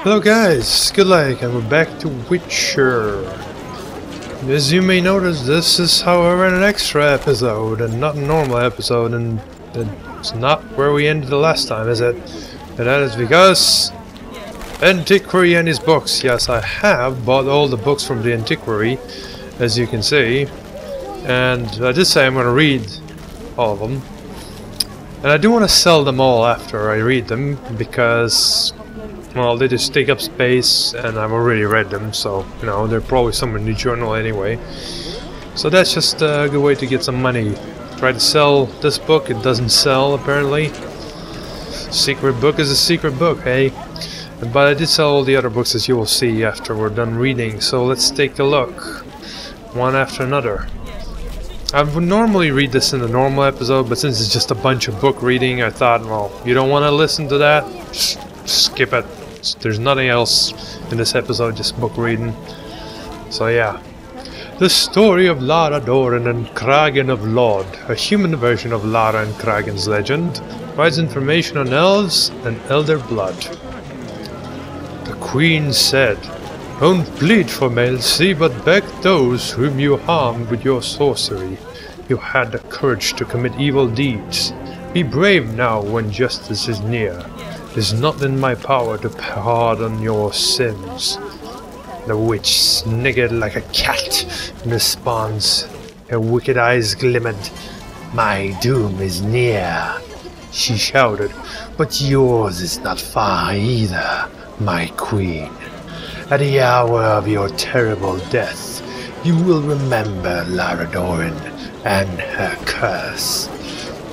Hello guys, Goodlike, and we're back to Witcher. As you may notice, this is however an extra episode and not a normal episode, and it's not where we ended the last time, is it? And that is because Antiquary and his books. Yes, I have bought all the books from the Antiquary, as you can see, and I did say I'm going to read all of them. And I do want to sell them all after I read them, because, well, they just take up space, and I've already read them, so, you know, they're probably somewhere in the journal anyway. So that's just a good way to get some money. Try to sell this book, it doesn't sell, apparently. Secret book is a secret book, hey? But I did sell all the other books, as you will see after we're done reading, so let's take a look. One after another. I would normally read this in a normal episode, but since it's just a bunch of book reading, I thought, well, you don't want to listen to that? Just skip it. There's nothing else in this episode, just book reading. So yeah. The story of Lara Doran and Kragen of Lod, a human version of Lara and Kragen's legend, provides information on elves and elder blood. The Queen said, "Don't plead for Melcy, but beg those whom you harm with your sorcery. You had the courage to commit evil deeds. Be brave now when justice is near. It is not in my power to pardon your sins." The witch sniggered like a cat in response. Her wicked eyes glimmered. "My doom is near," she shouted, "but yours is not far either, my queen. At the hour of your terrible death, you will remember Lara Doran and her curse.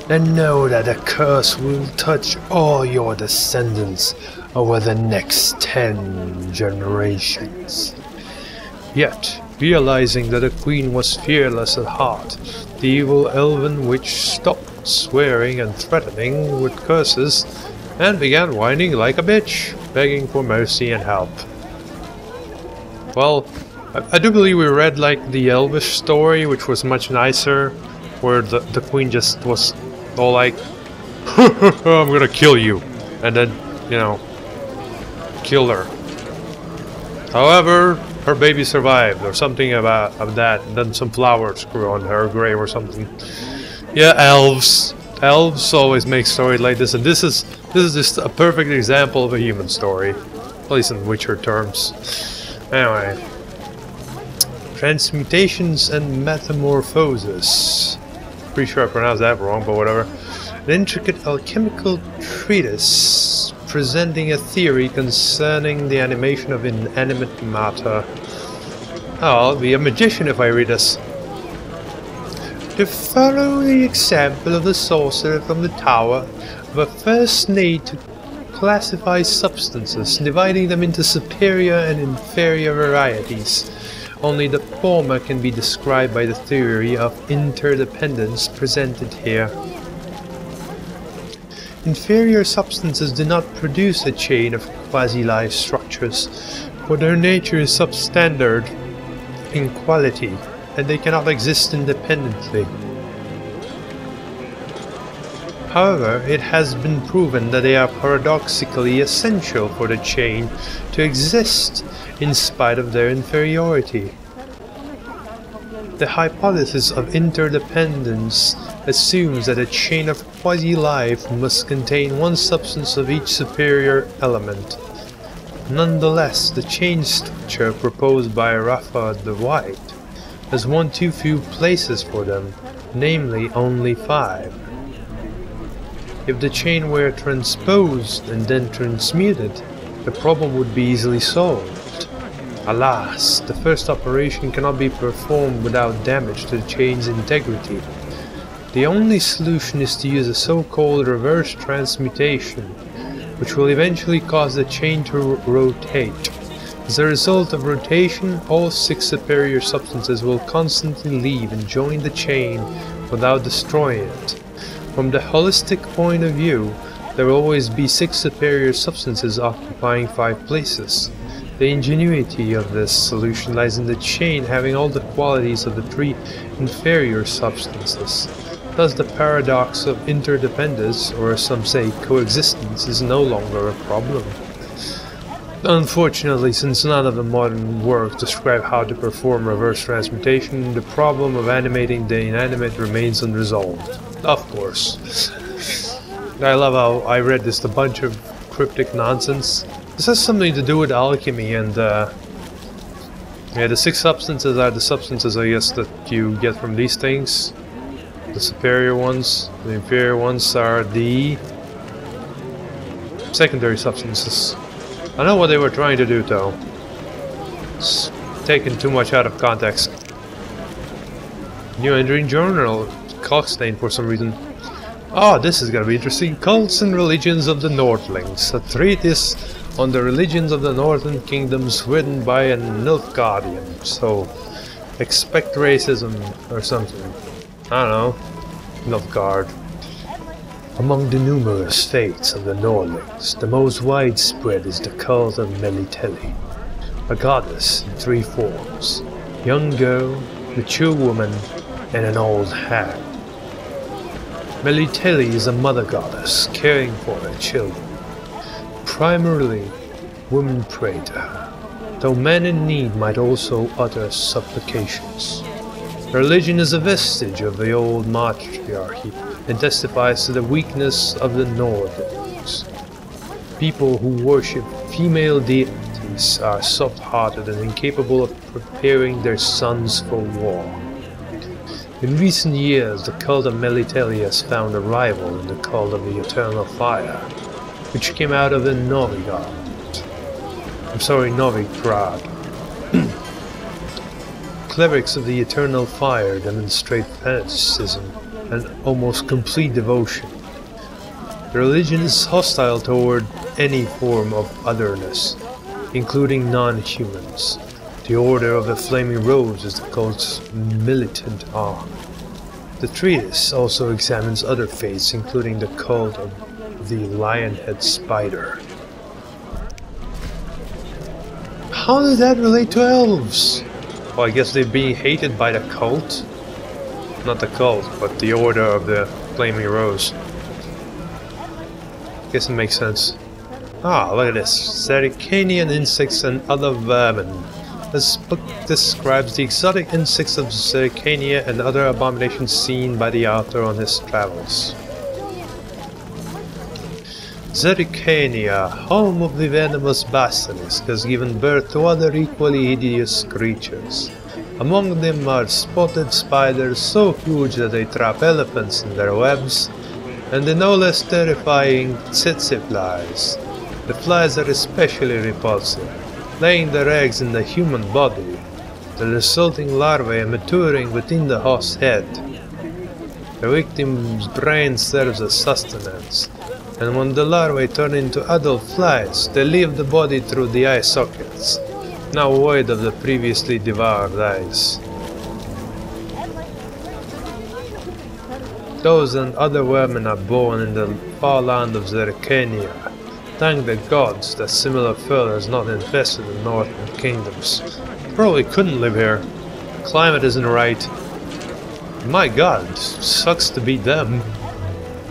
And know that the curse will touch all your descendants over the next 10 generations." Yet, realizing that the queen was fearless at heart, the evil elven witch stopped swearing and threatening with curses and began whining like a bitch, begging for mercy and help. Well, I do believe we read like the Elvish story, which was much nicer, where the queen just was all like, "I'm gonna kill you," and then, you know, killed her. However, her baby survived, or something of that, and then some flowers grew on her grave or something. Yeah, elves. Elves always make stories like this, and this is just a perfect example of a human story, at least in Witcher terms. Anyway, transmutations and metamorphosis. Pretty sure I pronounced that wrong, but whatever. An intricate alchemical treatise presenting a theory concerning the animation of inanimate matter. Oh, I'll be a magician if I read this. To follow the example of the sorcerer from the tower, we first need to classify substances, dividing them into superior and inferior varieties. Only the former can be described by the theory of interdependence presented here. Inferior substances do not produce a chain of quasi-life structures, for their nature is substandard in quality, and they cannot exist independently. However, it has been proven that they are paradoxically essential for the chain to exist in spite of their inferiority. The hypothesis of interdependence assumes that a chain of quasi-life must contain one substance of each superior element. Nonetheless, the chain structure proposed by Rafa the White has one too few places for them, namely only 5. If the chain were transposed and then transmuted, the problem would be easily solved. Alas, the first operation cannot be performed without damage to the chain's integrity. The only solution is to use a so-called reverse transmutation, which will eventually cause the chain to rotate. As a result of rotation, all 6 superior substances will constantly leave and join the chain without destroying it. From the holistic point of view, there will always be 6 superior substances occupying 5 places. The ingenuity of this solution lies in the chain having all the qualities of the 3 inferior substances. Thus the paradox of interdependence, or as some say coexistence, is no longer a problem. Unfortunately, since none of the modern works describe how to perform reverse transmutation, the problem of animating the inanimate remains unresolved. Of course. I love how I read just a bunch of cryptic nonsense. This has something to do with alchemy and yeah, the 6 substances are the substances, I guess, that you get from these things. The superior ones. The inferior ones are the secondary substances. I know what they were trying to do, though. It's taken too much out of context. New entry journal. Cockstain for some reason. Oh, this is gonna be interesting. Cults and Religions of the Northlings. A treatise on the religions of the Northern Kingdoms written by a Nilfgaardian. So, expect racism or something. I don't know. Nilfgaard. Among the numerous faiths of the Northlings, the most widespread is the cult of Melitele, a goddess in 3 forms: young girl, mature woman, and an old hag. Melitele is a mother goddess caring for her children. Primarily, women pray to her, though men in need might also utter supplications. Religion is a vestige of the old matriarchy and testifies to the weakness of the Northerns. People who worship female deities are soft-hearted and incapable of preparing their sons for war. In recent years, the cult of Melitele has found a rival in the cult of the Eternal Fire, which came out of the Novigrad. Clerics of the Eternal Fire demonstrate fanaticism and almost complete devotion. The religion is hostile toward any form of otherness, including non-humans. The Order of the Flaming Rose is the cult's militant arm. The treatise also examines other faiths, including the cult of the Lionhead Spider. How does that relate to elves? Well, I guess they're being hated by the cult. Not the cult, but the Order of the Flaming Rose. Guess it makes sense. Ah, look at this. Zerrikanian insects and other vermin. This book describes the exotic insects of Zerrikania and other abominations seen by the author on his travels. Zerrikania, home of the venomous basilisk, has given birth to other equally hideous creatures. Among them are spotted spiders so huge that they trap elephants in their webs, and the no less terrifying tsetse flies. The flies are especially repulsive, laying their eggs in the human body, the resulting larvae maturing within the host's head. The victim's brain serves as sustenance, and when the larvae turn into adult flies, they leave the body through the eye sockets, now void of the previously devoured eyes. Those and other vermin are born in the far land of Zerrikania. Thank the gods that similar fur has not infested the northern kingdoms. Probably couldn't live here. The climate isn't right. My god, sucks to be them.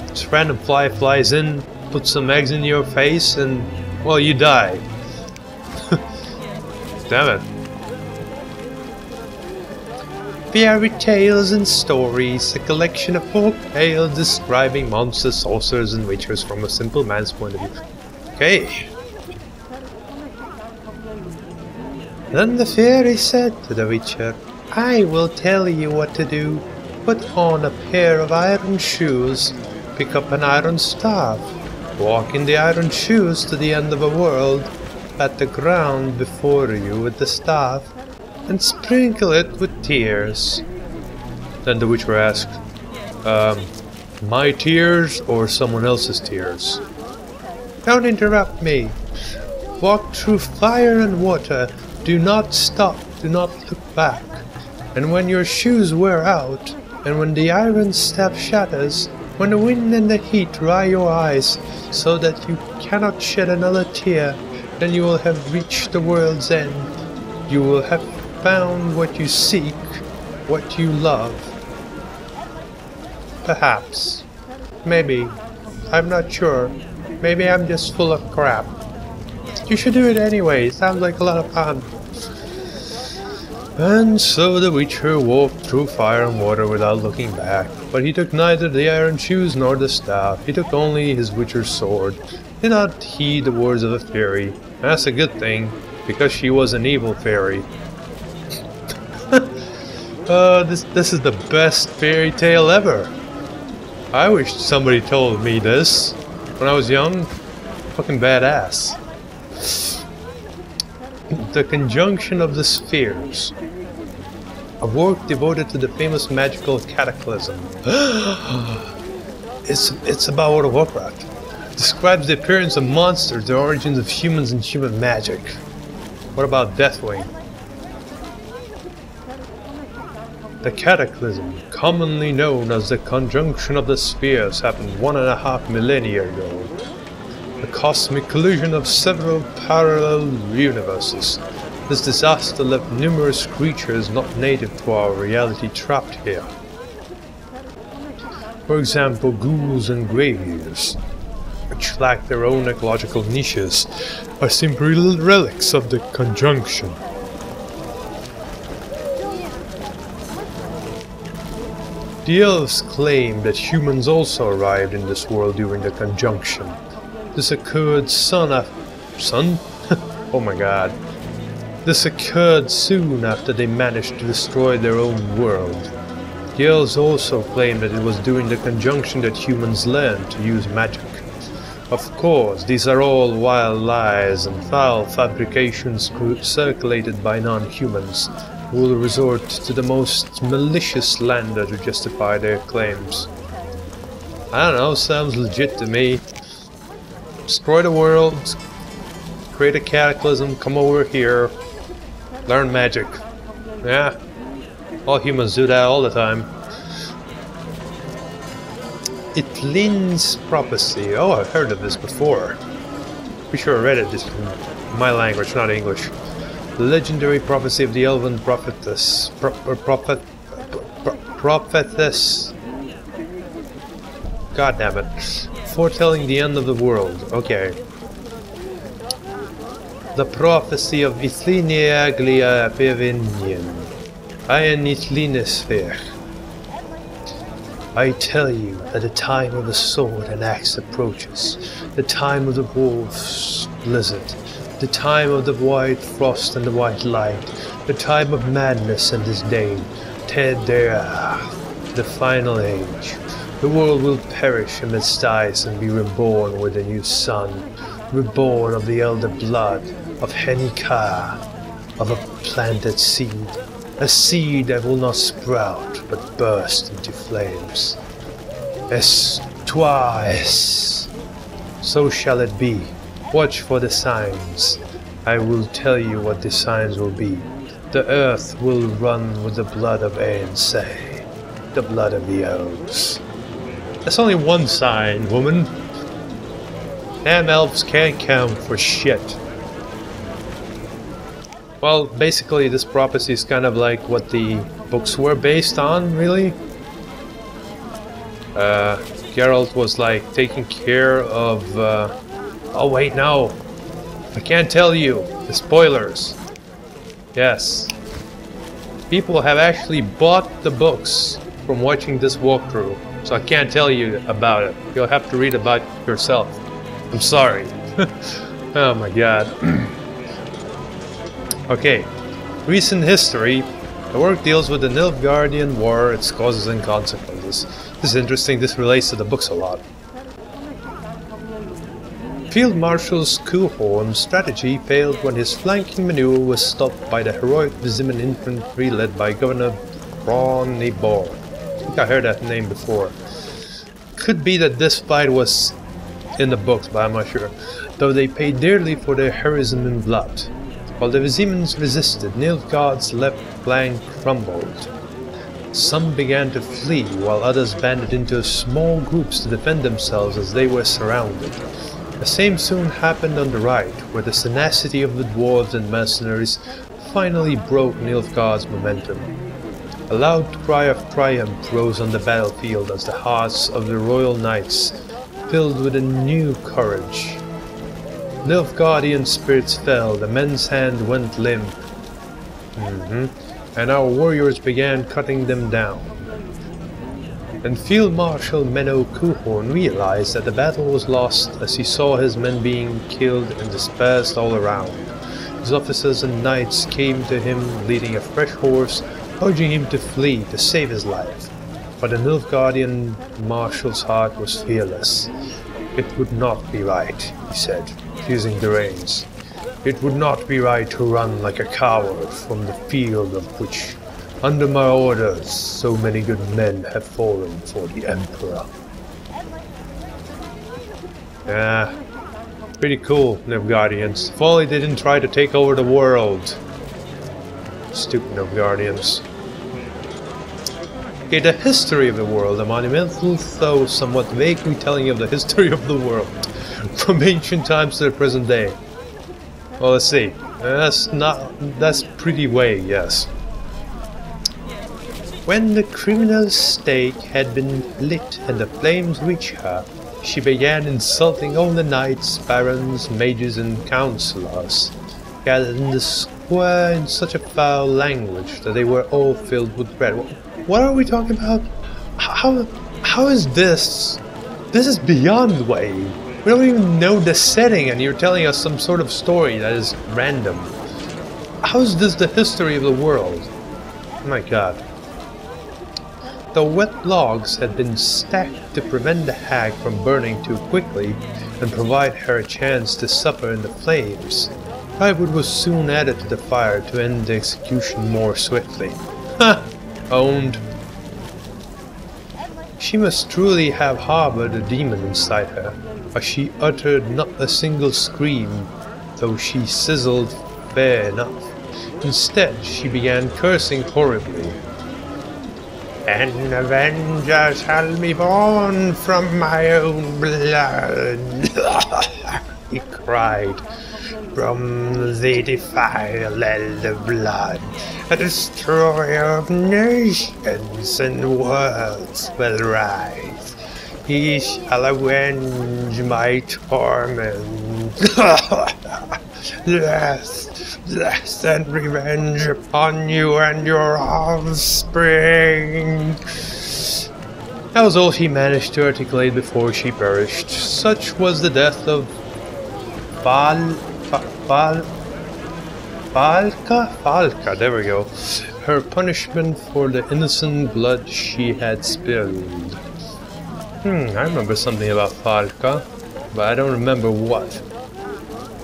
This random fly flies in, puts some eggs in your face, and, well, you die. Damn it. Fairy Tales and Stories, a collection of folk tales describing monsters, sorcerers, and witchers from a simple man's point of view. Okay. Then the fairy said to the witcher, "I will tell you what to do. Put on a pair of iron shoes, pick up an iron staff, walk in the iron shoes to the end of the world, pat the ground before you with the staff, and sprinkle it with tears." Then the witcher asked, my tears or someone else's tears? "Don't interrupt me. Walk through fire and water. Do not stop. Do not look back. And when your shoes wear out, and when the iron staff shatters, when the wind and the heat dry your eyes, so that you cannot shed another tear, then you will have reached the world's end. You will have found what you seek, what you love." Perhaps. Maybe. I'm not sure. Maybe I'm just full of crap. You should do it anyway, it sounds like a lot of fun. And so the Witcher walked through fire and water without looking back, but he took neither the iron shoes nor the staff, he took only his Witcher's sword. He did not heed the words of a fairy, and that's a good thing, because she was an evil fairy. This is the best fairy tale ever. I wish somebody told me this when I was young. Fucking badass. The Conjunction of the Spheres. A work devoted to the famous magical cataclysm. It's about World of Warcraft. Describes the appearance of monsters, the origins of humans and human magic. What about Deathwing? The cataclysm, commonly known as the Conjunction of the Spheres, happened 1.5 millennia ago. A cosmic collision of several parallel universes. This disaster left numerous creatures not native to our reality trapped here. For example, ghouls and grave-eaters, which lack their own ecological niches, are simply relics of the conjunction. The elves claim that humans also arrived in this world during the conjunction. This occurred oh my god. This occurred soon after they managed to destroy their own world. The elves also claim that it was during the conjunction that humans learned to use magic. Of course, these are all wild lies and foul fabrications circulated by non-humans, who will resort to the most malicious slander to justify their claims. I don't know, sounds legit to me. Destroy the world, create a cataclysm, come over here, learn magic. Yeah, all humans do that all the time. Itlin's Prophecy. Oh, I've heard of this before. Pretty sure I read it just in my language, not English. The legendary prophecy of the elven prophetess. Prophetess. God damn it. Foretelling the end of the world. Okay. The prophecy of Ithlinia Aglia Pevinian. Ian Ithlinisfer. I tell you that the time of the sword and axe approaches, the time of the wolf's blizzard, the time of the white frost and the white light, the time of madness and disdain, the final age. The world will perish amidst ice and be reborn with a new sun, reborn of the elder blood, of Henika, of a planted seed, a seed that will not sprout but burst into flames. Es. So shall it be. Watch for the signs. I will tell you what the signs will be. The earth will run with the blood of Aensay, the blood of the elves. That's only one sign, woman. Damn elves can't count for shit. Well, basically this prophecy is kind of like what the books were based on, really. Geralt was like taking care of... oh wait, no! I can't tell you! The spoilers! Yes. People have actually bought the books from watching this walkthrough, so I can't tell you about it. You'll have to read about it yourself. I'm sorry. Oh my god. Okay. Recent history. The work deals with the Nilfgaardian War, its causes and consequences. This is interesting, this relates to the books a lot. Field Marshal Skullhorn's strategy failed when his flanking maneuver was stopped by the heroic Viziman infantry led by Governor Bronibor. I think I heard that name before. Could be that this fight was in the books, but I'm not sure. Though they paid dearly for their heroism in blood. While the Vizimans resisted, Nilfgaard's left flank crumbled. Some began to flee, while others banded into small groups to defend themselves as they were surrounded. The same soon happened on the right, where the tenacity of the dwarves and mercenaries finally broke Nilfgaard's momentum. A loud cry of triumph rose on the battlefield as the hearts of the royal knights filled with a new courage. Nilfgaardian spirits fell, the men's hand went limp. And our warriors began cutting them down. And Field Marshal Menno Coehorn realized that the battle was lost as he saw his men being killed and dispersed all around. His officers and knights came to him leading a fresh horse, urging him to flee to save his life. But the Nilfgaardian marshal's heart was fearless. It would not be right, he said, using the reins. It would not be right to run like a coward from the field of which, under my orders, so many good men have fallen for the Emperor. Yeah, pretty cool, Nilfgaardians. If only they didn't try to take over the world. Stupid Nilfgaardians. Okay, the history of the world, a monumental though somewhat vague retelling of the history of the world, from ancient times to the present day. Well, let's see. That's pretty vague, yes. When the criminal's stake had been lit and the flames reached her, she began insulting all the knights, barons, mages and councillors, gathered in the square in such a foul language that they were all filled with dread. What are we talking about? How is this? This is beyond vague. We don't even know the setting and you're telling us some sort of story that is random. How is this the history of the world? Oh my god. The wet logs had been stacked to prevent the hag from burning too quickly and provide her a chance to suffer in the flames. Firewood was soon added to the fire to end the execution more swiftly. Ha! Owned. She must truly have harbored a demon inside her, for she uttered not a single scream, though she sizzled fair enough. Instead, she began cursing horribly. "An avenger shall be born from my own blood," he cried. "From the defiled blood, a destroyer of nations and worlds will rise. He shall avenge my torment. Death and revenge upon you and your offspring." That was all she managed to articulate before she perished. Such was the death of Falka, there we go. Her punishment for the innocent blood she had spilled. I remember something about Falka, but I don't remember what.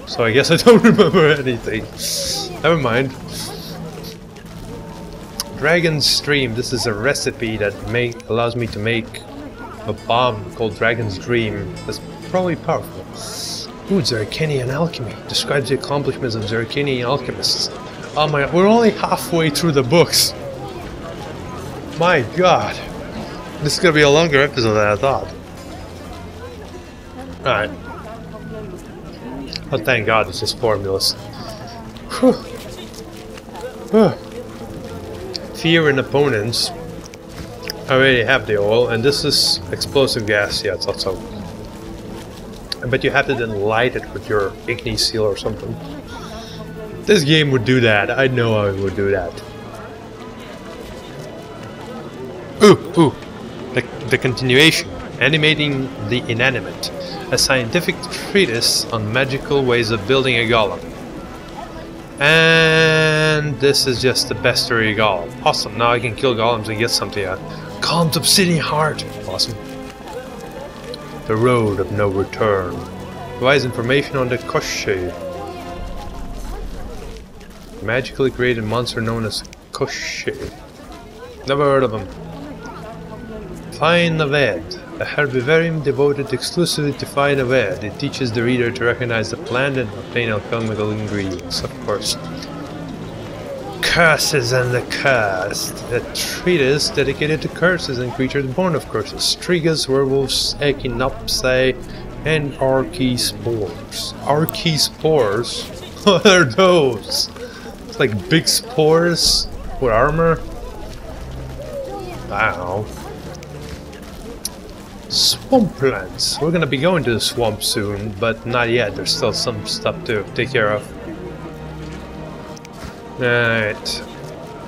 So I guess I don't remember anything. Never mind. Dragon's Stream. This is a recipe that allows me to make a bomb called Dragon's Dream. That's probably powerful. Ooh, Zerkanian alchemy. Describes the accomplishments of Zerkanian alchemists. Oh my god, we're only halfway through the books. My god. This is gonna be a longer episode than I thought. Alright. Oh, thank god, it's just formulas. Whew. Fear in opponents. I already have the oil, and this is explosive gas. Yeah, I thought so. I bet you have to then light it with your Igni seal or something. This game would do that. I know how it would do that. Ooh. The continuation. Animating the Inanimate. A scientific treatise on magical ways of building a golem. And this is just the bestiary golem. Awesome, now I can kill golems and get something out. Golem's obsidian heart. Awesome. The road of no return. Provides information on the Koshche. Magically created monster known as Koshche. Never heard of him. Fine Aved. A herbivorium devoted exclusively to Fine Aved. It teaches the reader to recognize the plant and obtain alchemical ingredients, of course. Curses and the Cursed. A treatise dedicated to curses and creatures born of curses. Strigas, werewolves, echinopsi, and archespores. Archespores? What are those? It's like big spores with armor? I don't know. Swamp plants. We're gonna be going to the swamp soon, but not yet. There's still some stuff to take care of. Alright.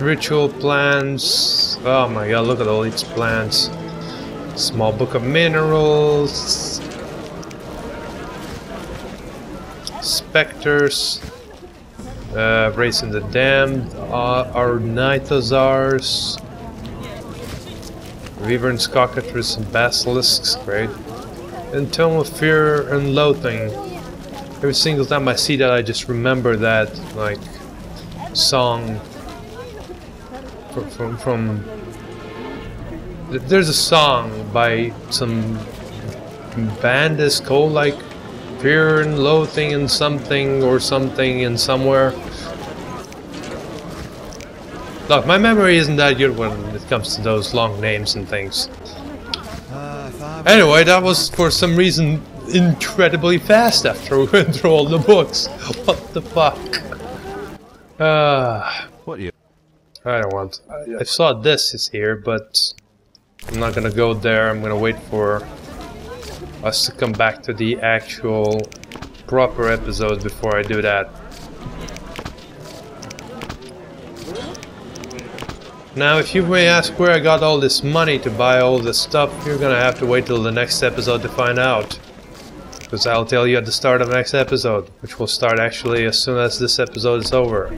Ritual plants. Oh my god, look at all these plants. Small book of minerals. Specters. Racing the Damned. Ornithosauurs. Wyverns, cockatrices, and basilisks. Great. And Tome of Fear and Loathing. Every single time I see that, I just remember that, like, song from there's a song by some band that's called like Fear and Loathing and something or something and somewhere. Look, my memory isn't that good when it comes to those long names and things. Anyway, that was for some reason incredibly fast after we went through all the books. What the fuck? What you? I don't want. I saw this is here, but I'm not gonna go there. I'm gonna wait for us to come back to the actual proper episode before I do that. Now, if you may ask where I got all this money to buy all this stuff, you're gonna have to wait till the next episode to find out. Because I'll tell you at the start of the next episode, which will start actually as soon as this episode is over.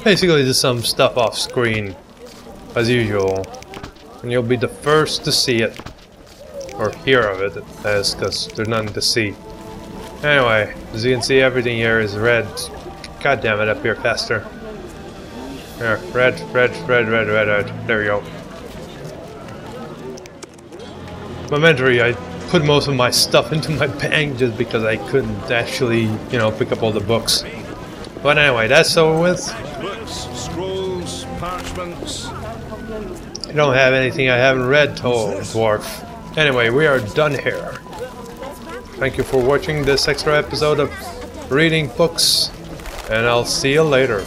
Basically just some stuff off screen, as usual. And you'll be the first to see it. Or hear of it, because there's nothing to see. Anyway, as you can see, everything here is red. God damn it, up here faster. There, red. There we go. Momentary, I put most of my stuff into my bag just because I couldn't actually, you know, pick up all the books. But anyway, that's over with. Books, scrolls, parchments. I don't have anything I haven't read, dwarf. Anyway, we are done here. Thank you for watching this extra episode of Reading Books, and I'll see you later.